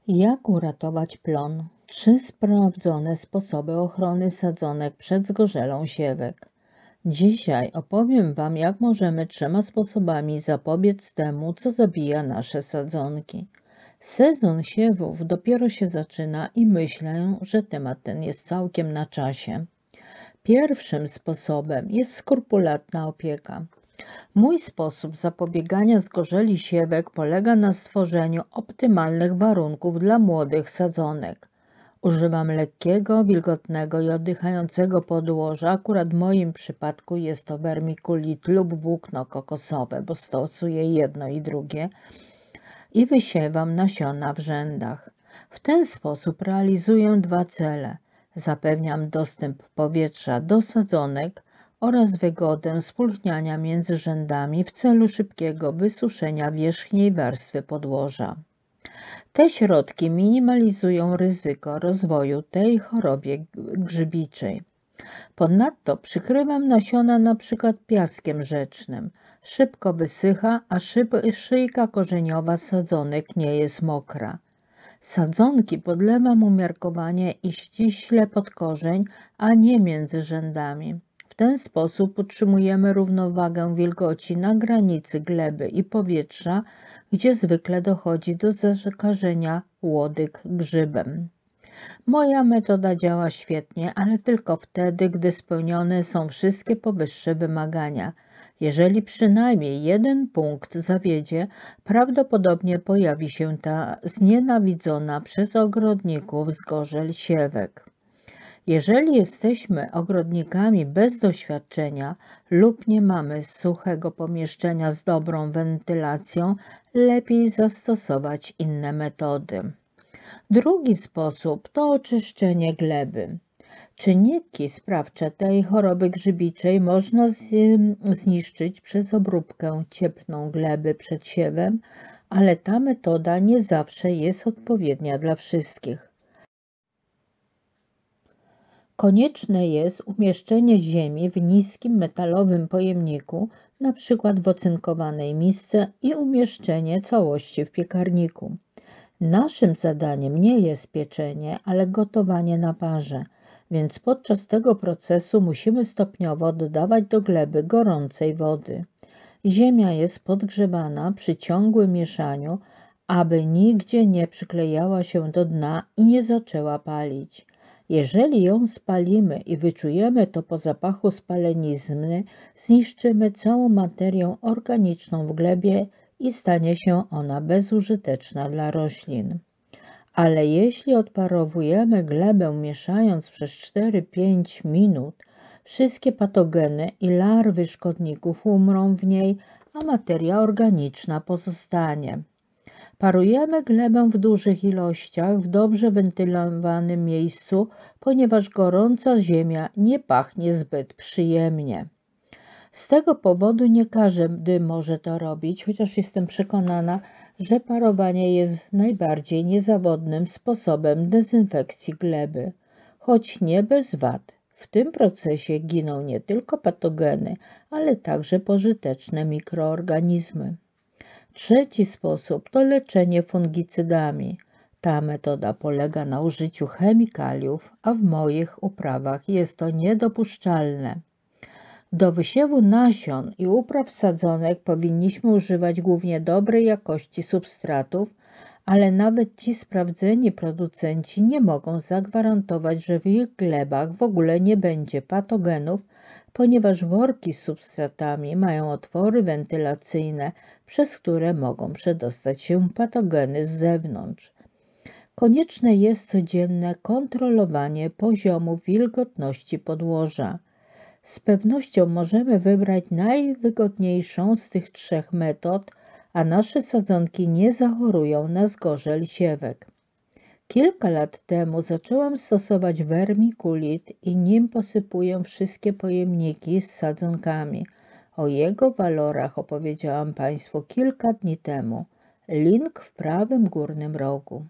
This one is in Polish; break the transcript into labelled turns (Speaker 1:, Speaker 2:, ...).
Speaker 1: Jak uratować plon? 3 sprawdzone sposoby ochrony sadzonek przed zgorzelą siewek. Dzisiaj opowiem Wam, jak możemy 3 sposobami zapobiec temu, co zabija nasze sadzonki. Sezon siewów dopiero się zaczyna i myślę, że temat ten jest całkiem na czasie. Pierwszym sposobem jest skrupulatna opieka. Mój sposób zapobiegania zgorzeli siewek polega na stworzeniu optymalnych warunków dla młodych sadzonek. Używam lekkiego, wilgotnego i oddychającego podłoża. Akurat w moim przypadku jest to wermikulit lub włókno kokosowe, bo stosuję jedno i drugie. I wysiewam nasiona w rzędach. W ten sposób realizuję 2 cele. Zapewniam dostęp powietrza do sadzonek oraz wygodę spulchniania między rzędami w celu szybkiego wysuszenia wierzchniej warstwy podłoża. Te środki minimalizują ryzyko rozwoju tej chorobie grzybiczej. Ponadto przykrywam nasiona np. piaskiem rzecznym. Szybko wysycha, a szyjka korzeniowa sadzonek nie jest mokra. Sadzonki podlewam umiarkowanie i ściśle pod korzeń, a nie między rzędami. W ten sposób utrzymujemy równowagę wilgoci na granicy gleby i powietrza, gdzie zwykle dochodzi do zakażenia łodyg grzybem. Moja metoda działa świetnie, ale tylko wtedy, gdy spełnione są wszystkie powyższe wymagania. Jeżeli przynajmniej jeden punkt zawiedzie, prawdopodobnie pojawi się ta znienawidzona przez ogrodników zgorzel siewek. Jeżeli jesteśmy ogrodnikami bez doświadczenia lub nie mamy suchego pomieszczenia z dobrą wentylacją, lepiej zastosować inne metody. Drugi sposób to oczyszczenie gleby. Czynniki sprawcze tej choroby grzybiczej można zniszczyć przez obróbkę cieplną gleby przed siewem, ale ta metoda nie zawsze jest odpowiednia dla wszystkich. Konieczne jest umieszczenie ziemi w niskim metalowym pojemniku, np. w ocynkowanej misce, i umieszczenie całości w piekarniku. Naszym zadaniem nie jest pieczenie, ale gotowanie na parze, więc podczas tego procesu musimy stopniowo dodawać do gleby gorącej wody. Ziemia jest podgrzewana przy ciągłym mieszaniu, aby nigdzie nie przyklejała się do dna i nie zaczęła palić. Jeżeli ją spalimy i wyczujemy to po zapachu spalenizny, zniszczymy całą materię organiczną w glebie i stanie się ona bezużyteczna dla roślin. Ale jeśli odparowujemy glebę mieszając przez 4-5 minut, wszystkie patogeny i larwy szkodników umrą w niej, a materia organiczna pozostanie. Parujemy glebę w dużych ilościach w dobrze wentylowanym miejscu, ponieważ gorąca ziemia nie pachnie zbyt przyjemnie. Z tego powodu nie każdy może to robić, chociaż jestem przekonana, że parowanie jest najbardziej niezawodnym sposobem dezynfekcji gleby, choć nie bez wad. W tym procesie giną nie tylko patogeny, ale także pożyteczne mikroorganizmy. Trzeci sposób to leczenie fungicydami. Ta metoda polega na użyciu chemikaliów, a w moich uprawach jest to niedopuszczalne. Do wysiewu nasion i upraw sadzonek powinniśmy używać głównie dobrej jakości substratów, ale nawet ci sprawdzeni producenci nie mogą zagwarantować, że w ich glebach w ogóle nie będzie patogenów, ponieważ worki z substratami mają otwory wentylacyjne, przez które mogą przedostać się patogeny z zewnątrz. Konieczne jest codzienne kontrolowanie poziomu wilgotności podłoża. Z pewnością możemy wybrać najwygodniejszą z tych 3 metod, a nasze sadzonki nie zachorują na zgorzel siewek. Kilka lat temu zaczęłam stosować wermikulit i nim posypuję wszystkie pojemniki z sadzonkami. O jego walorach opowiedziałam Państwu kilka dni temu. Link w prawym górnym rogu.